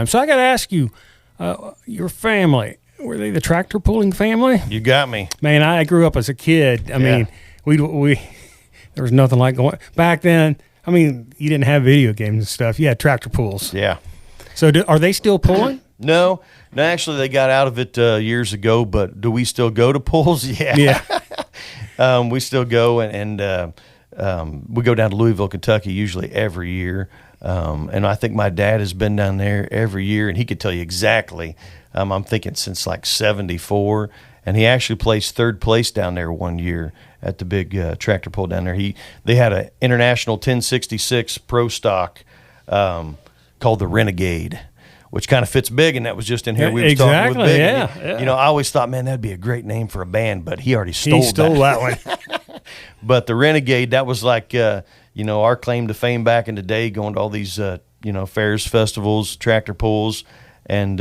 So I got to ask you, your family, were they the tractor pulling family? You got me. Man, I grew up as a kid. I mean, we there was nothing like going back then. I mean, you didn't have video games and stuff. You had tractor pulls. Yeah. So are they still pulling? No, actually, they got out of it years ago. But do we still go to pulls? Yeah. We still go, and we go down to Louisville, Kentucky, usually every year. And I think my dad has been down there every year, and he could tell you exactly. I'm thinking since like '74, and he actually placed third place down there one year at the big tractor pull down there. They had an International 1066 Pro Stock called the Renegade, which kind of fits big, and that was just in here. We were talking with Big. Yeah. You know, I always thought, man, that'd be a great name for a band, but he already stole that one. But the Renegade, that was like, our claim to fame back in the day, going to all these, fairs, festivals, tractor pulls, and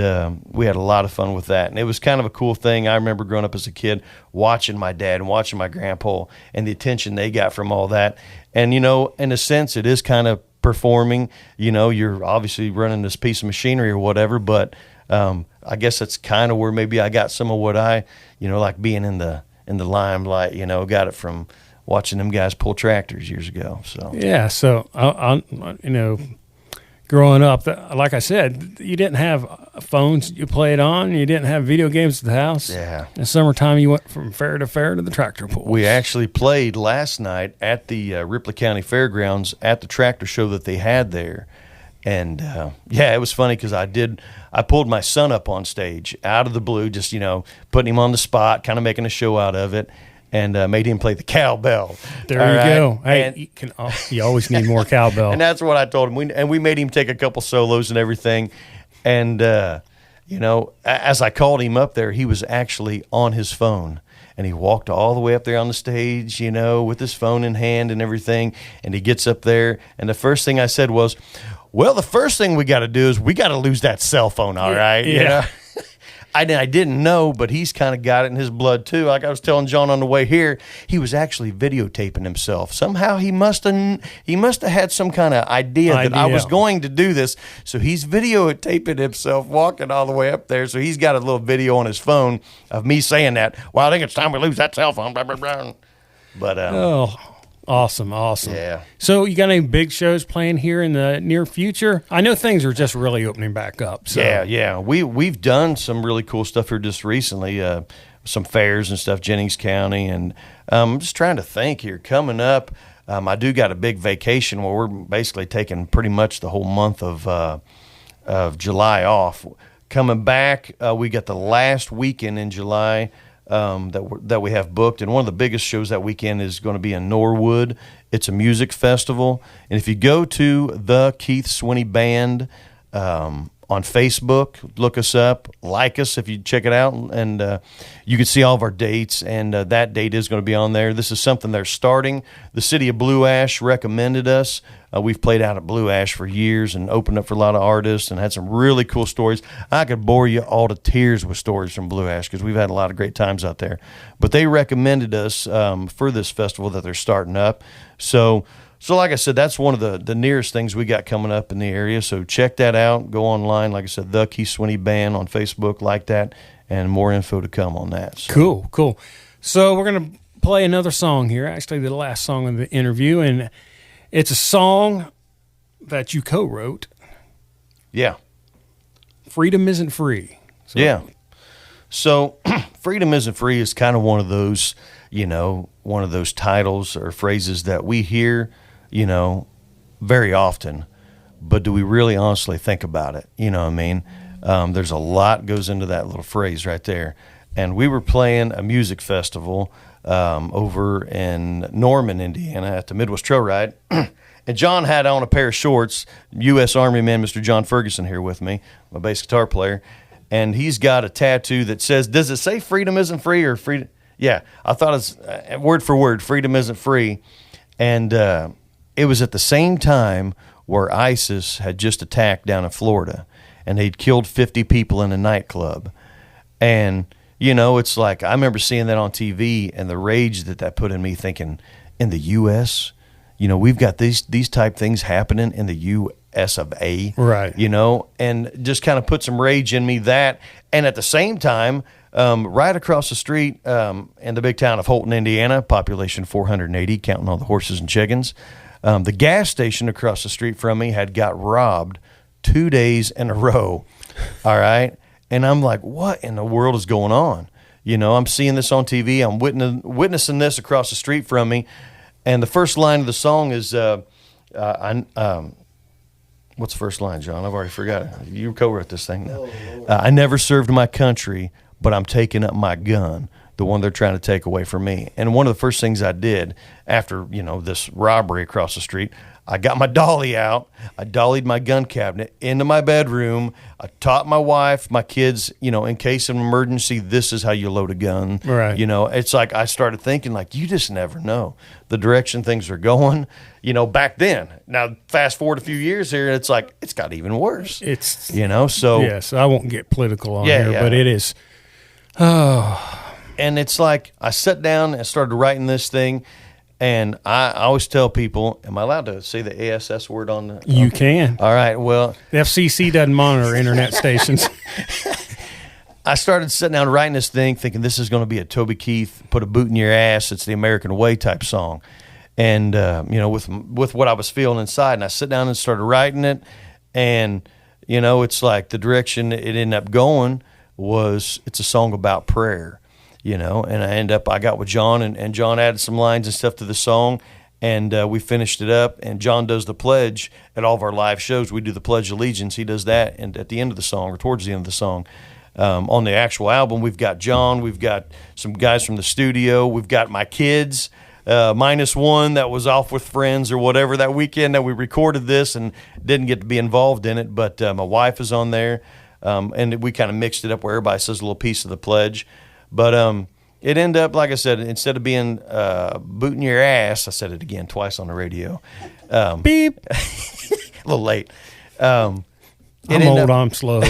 we had a lot of fun with that. And it was kind of a cool thing. I remember growing up as a kid, watching my dad and watching my grandpa and the attention they got from all that. And, in a sense, it is kind of performing. You're obviously running this piece of machinery or whatever, but I guess that's kind of where maybe I got some of what I, like being in the limelight, got it from watching them guys pull tractors years ago. So yeah, so growing up, like I said, you didn't have phones you played on. You didn't have video games at the house. Yeah. In the summertime, you went from fair to fair to the tractor pull. We actually played last night at the Ripley County Fairgrounds at the tractor show that they had there. And, it was funny because I pulled my son up on stage out of the blue, just, putting him on the spot, kind of making a show out of it. And made him play the cowbell. There you go. Hey, you always need more cowbell. And that's what I told him. We made him take a couple solos and everything. And, as I called him up there, he was actually on his phone. And he walked all the way up there on the stage, with his phone in hand and everything. And he gets up there. And the first thing I said was, well, the first thing we got to do is we got to lose that cell phone, all right? Yeah. I didn't know, but he's kind of got it in his blood too. Like I was telling John on the way here, he was actually videotaping himself. Somehow he must have had some kind of idea that I was going to do this. So he's videotaping himself walking all the way up there. So he's got a little video on his phone of me saying that. Well, I think it's time we lose that cell phone. Blah, blah, blah. But awesome. Yeah. So you got any big shows playing here in the near future? I know things are just really opening back up. So. Yeah. We've done some really cool stuff here just recently, some fairs and stuff, Jennings County, and I'm just trying to think here. Coming up, I do got a big vacation where we're basically taking pretty much the whole month of July off. Coming back, we got the last weekend in July that we have booked, and one of the biggest shows that weekend is going to be in Norwood. It's a music festival, and if you go to the Keith Swinney Band on Facebook, look us up, like us if you check it out, and you can see all of our dates, and that date is going to be on there. This is something they're starting. The city of Blue Ash recommended us. We've played out at Blue Ash for years and opened up for a lot of artists and had some really cool stories. I could bore you all to tears with stories from Blue Ash because we've had a lot of great times out there. But they recommended us for this festival that they're starting up. So like I said, that's one of the nearest things we got coming up in the area. So check that out. Go online. Like I said, the Keith Swinney Band on Facebook, like that, and more info to come on that. So. Cool. So we're going to play another song here, actually the last song of the interview, and it's a song that you co-wrote. Yeah. Freedom Isn't Free. So Freedom Isn't Free is kind of one of those, one of those titles or phrases that we hear, very often, but do we really honestly think about it? You know what I mean? There's a lot goes into that little phrase right there. And we were playing a music festival over in Norman, Indiana at the Midwest Trail Ride. And John had on a pair of shorts, U.S. Army man, Mr. John Ferguson here with me, my bass guitar player. And he's got a tattoo that says, does it say freedom isn't free or freedom? Yeah, I thought it's word for word, freedom isn't free. And it was at the same time where ISIS had just attacked down in Florida, and they'd killed 50 people in a nightclub. And, it's like, I remember seeing that on TV and the rage that put in me, thinking, in the U.S., we've got these type things happening in the S of A. Right. You know, and just kind of put some rage in me that. And at the same time, right across the street in the big town of Holton, Indiana, population 480, counting all the horses and chickens, the gas station across the street from me had got robbed 2 days in a row. All right. And I'm like, what in the world is going on? You know, I'm seeing this on TV. I'm witnessing this across the street from me. And the first line of the song is, what's the first line, John? I've already forgot. You co-wrote this thing now. I never served my country, but I'm taking up my gun, the one they're trying to take away from me. And one of the first things I did after, you know, this robbery across the street, I got my dolly out. I dollied my gun cabinet into my bedroom. I taught my wife, my kids, you know, in case of an emergency, this is how you load a gun. Right. You know, it's like I started thinking, like, you just never know the direction things are going, you know, back then. Now, fast forward a few years here, it's like, it's got even worse. It's, you know, so. Yes, I won't get political on here, but it is. Oh. And it's like, I sat down and started writing this thing. And I always tell people, am I allowed to say the ASS word on the? You can. All right. Well, the FCC doesn't monitor internet stations. I started sitting down writing this thing, thinking this is going to be a Toby Keith, put a boot in your ass. It's the American way type song, and you know, with what I was feeling inside, and I sit down and started writing it, and you know, it's like the direction it ended up going was it's a song about prayer. You know, and I got with John, and John added some lines and stuff to the song, and we finished it up. And John does the pledge at all of our live shows. We do the Pledge of Allegiance. He does that, and at the end of the song, or towards the end of the song, on the actual album, we've got John, we've got some guys from the studio, we've got my kids, minus one that was off with friends or whatever that weekend that we recorded this and didn't get to be involved in it. But my wife is on there, and we kind of mixed it up where everybody says a little piece of the pledge. But it ended up, like I said, instead of being booting your ass, I said it again twice on the radio. Beep. A little late. I'm old, I'm slow.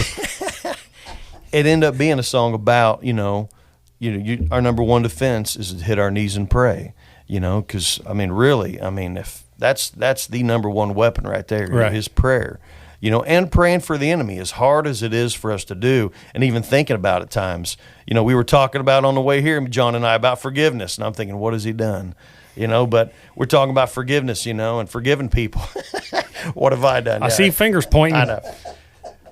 It ended up being a song about, our number one defense is to hit our knees and pray, because, if that's the number one weapon right there, right, is prayer. And praying for the enemy, as hard as it is for us to do, and even thinking about it times. We were talking about on the way here, John and I, about forgiveness, and I'm thinking, what has he done? But we're talking about forgiveness, and forgiving people. What have I done? I see fingers pointing. I know.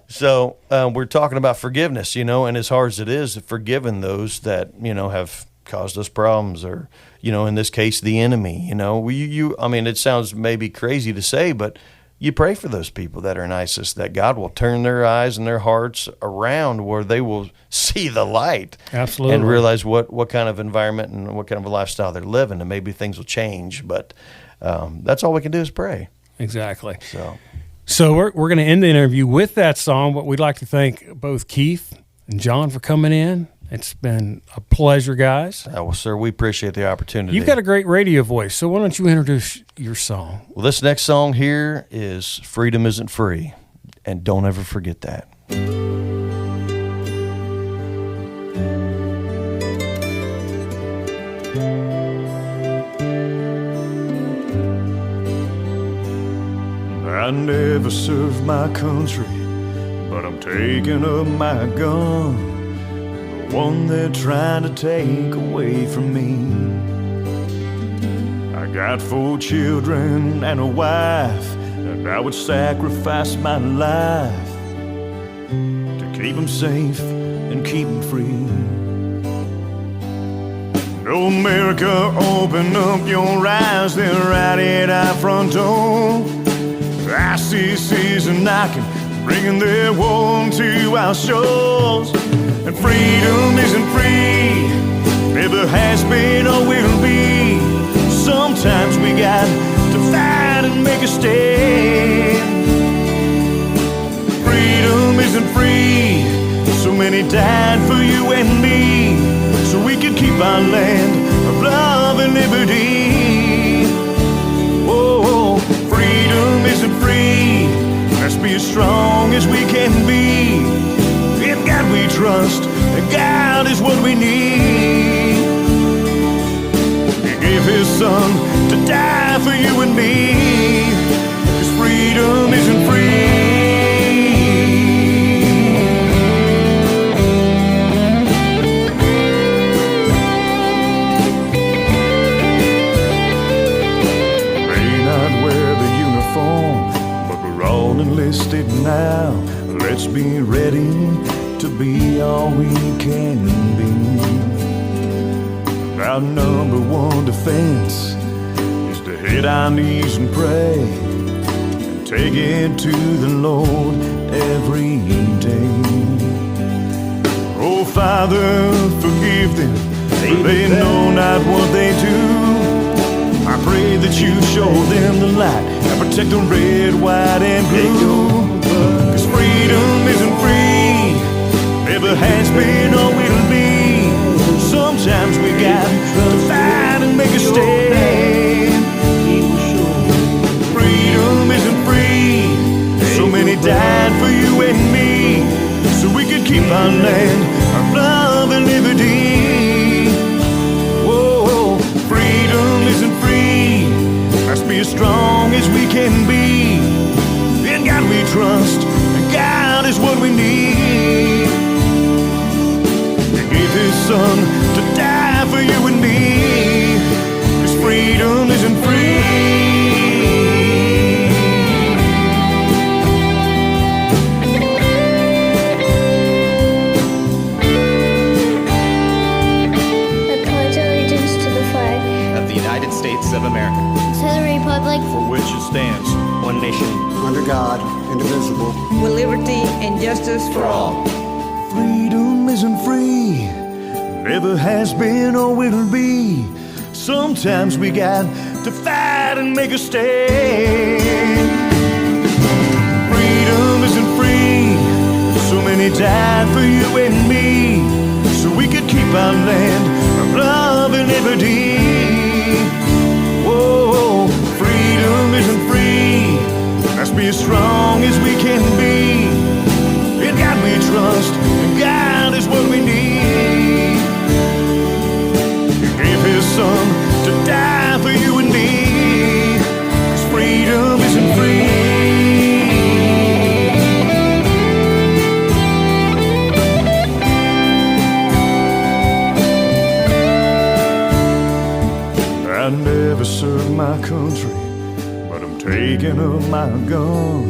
So we're talking about forgiveness, and as hard as it is, forgiving those that, have caused us problems, or, in this case, the enemy. It sounds maybe crazy to say, but you pray for those people that are in ISIS, that God will turn their eyes and their hearts around where they will see the light. Absolutely. And realize what kind of environment and what kind of a lifestyle they're living, and maybe things will change. But that's all we can do is pray. Exactly. So we're going to end the interview with that song, but we'd like to thank both Keith and John for coming in. It's been a pleasure, guys. Well, sir, we appreciate the opportunity. You've got a great radio voice, so why don't you introduce your song? Well, this next song here is Freedom Isn't Free, and don't ever forget that. I never served my country, but I'm taking up my gun, the one they're trying to take away from me. I got 4 children and a wife, and I would sacrifice my life to keep them safe and keep them free. Oh, America, open up your eyes, they're right at our front door. ICC's a knocking, bringing their war to our shores. And freedom isn't free, never has been or will be. Sometimes we got to fight and make a stand. Freedom isn't free, so many died for you and me, so we could keep our land of love and liberty. Oh, freedom isn't free, let's be as strong as we can be. In God we trust, and God is what we need. He gave His Son to die for you and me, 'cause freedom isn't free. Let's be ready to be all we can be. Our number one defense is to hit our knees and pray and take it to the Lord every day. Oh, Father, forgive them, for they know not what they do. I pray that you show them the light and protect them red, white, and blue. 'Cause freedom isn't free, never has been or will be. Sometimes we got to fight and make a stand. Freedom isn't free, so many died for you and me, so we could keep our land, our love and liberty. Whoa, freedom isn't free, let's be as strong as we can be. In God we trust, and God is what we need. He gave His Son to die for you and me, 'cause freedom isn't free. States of America, to the republic for which it stands, one nation, under God, indivisible, with liberty and justice for all. Freedom isn't free, never has been or will be. Sometimes we got to fight and make a stand. Freedom isn't free, so many died for you and me, so we could keep our land, our love and liberty. Whoa, freedom isn't free, let's be as strong as we can be. In God we trust, and God is what we need. He gave His Son to die for you and me, 'cause freedom isn't free. I never served my country, but I'm taking up my gun,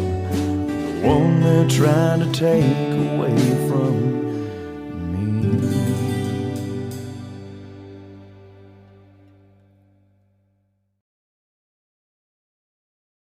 the one they're trying to take away from me.